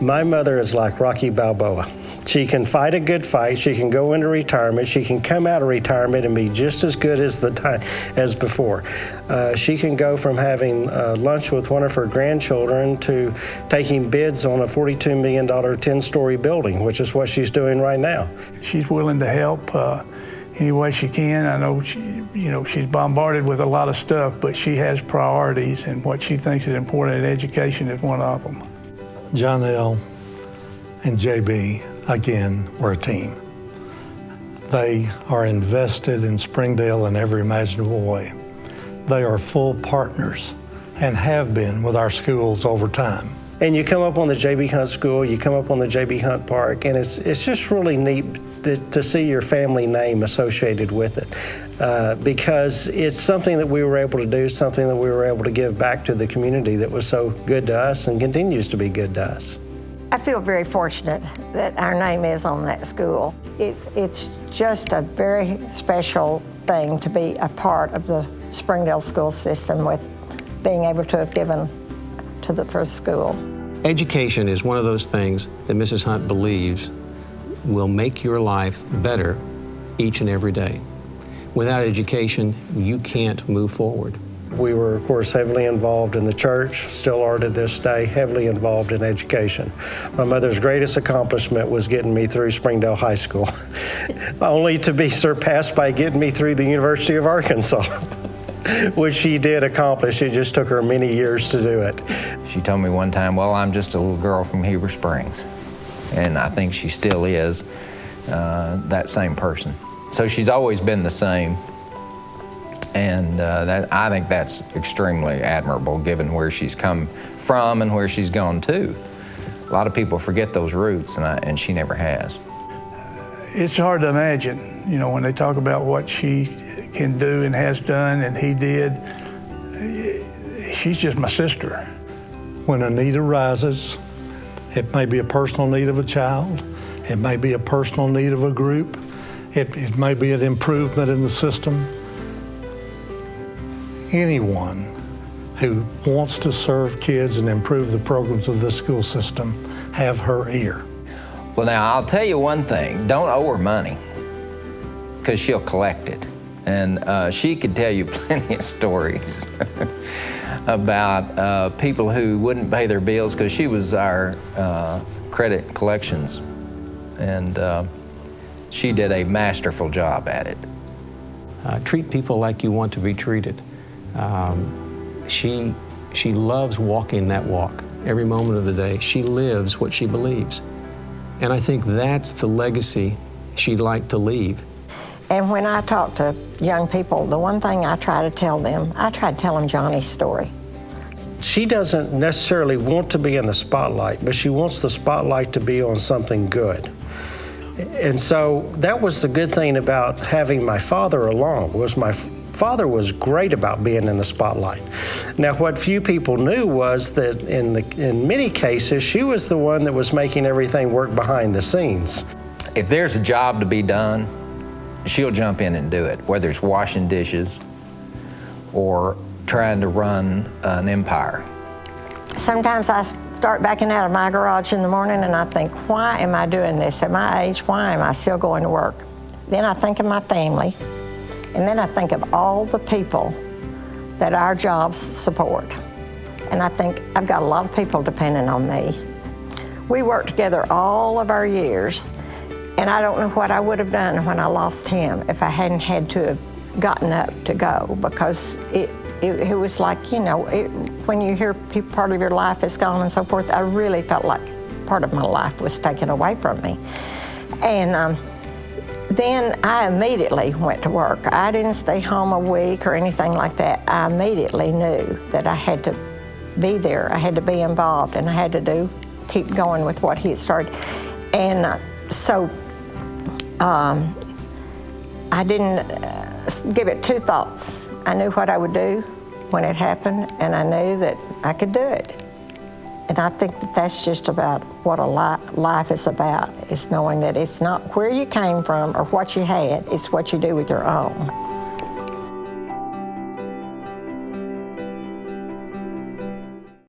My mother is like Rocky Balboa. She can fight a good fight. She can go into retirement. She can come out of retirement and be just as good as before. She can go from having lunch with one of her grandchildren to taking bids on a $42 million 10-story building, which is what she's doing right now. She's willing to help any way she can. I know she's bombarded with a lot of stuff, but she has priorities, and what she thinks is important, and education is one of them. Johnelle and JB, again, we're a team. They are invested in Springdale in every imaginable way. They are full partners and have been with our schools over time. And you come up on the J.B. Hunt School, you come up on the J.B. Hunt Park, and it's just really neat to see your family name associated with it, because it's something that we were able to do, something that we were able to give back to the community that was so good to us and continues to be good to us. I feel very fortunate that our name is on that school. It's just a very special thing to be a part of the Springdale school system, with being able to have given to the first school. Education is one of those things that Mrs. Hunt believes will make your life better each and every day. Without education, you can't move forward. We were, of course, heavily involved in the church, still are to this day, heavily involved in education. My mother's greatest accomplishment was getting me through Springdale High School, only to be surpassed by getting me through the University of Arkansas, which she did accomplish. It just took her many years to do it. She told me one time, well, I'm just a little girl from Heber Springs. And I think she still is that same person. So she's always been the same. And I think that's extremely admirable, given where she's come from and where she's gone to. A lot of people forget those roots, and she never has. It's hard to imagine, when they talk about what she can do and has done and he did. She's just my sister. When a need arises, it may be a personal need of a child, it may be a personal need of a group, it may be an improvement in the system. Anyone who wants to serve kids and improve the programs of this school system have her ear. Well, now, I'll tell you one thing. Don't owe her money, because she'll collect it. And she could tell you plenty of stories about people who wouldn't pay their bills, because she was our credit collections. And she did a masterful job at it. Treat people like you want to be treated. She loves walking that walk every moment of the day. She lives what she believes. And I think that's the legacy she'd like to leave. And when I talk to young people, the one thing I try to tell them Johnny's story. She doesn't necessarily want to be in the spotlight, but she wants the spotlight to be on something good. And so that was the good thing about having my father along, was my father was great about being in the spotlight. Now, what few people knew was that in many cases, she was the one that was making everything work behind the scenes. If there's a job to be done, she'll jump in and do it, whether it's washing dishes or trying to run an empire. Sometimes I start backing out of my garage in the morning and I think, why am I doing this? At my age, why am I still going to work? Then I think of my family, and then I think of all the people that our jobs support. And I think I've got a lot of people depending on me. We worked together all of our years, and I don't know what I would have done when I lost him if I hadn't had to have gotten up to go, because it was like, when you hear part of your life is gone and so forth, I really felt like part of my life was taken away from me. And then I immediately went to work. I didn't stay home a week or anything like that. I immediately knew that I had to be there. I had to be involved, and I had to keep going with what he had started. And so I didn't give it two thoughts. I knew what I would do when it happened, and I knew that I could do it. And I think that that's just about what a life is about, is knowing that it's not where you came from or what you had, it's what you do with your own.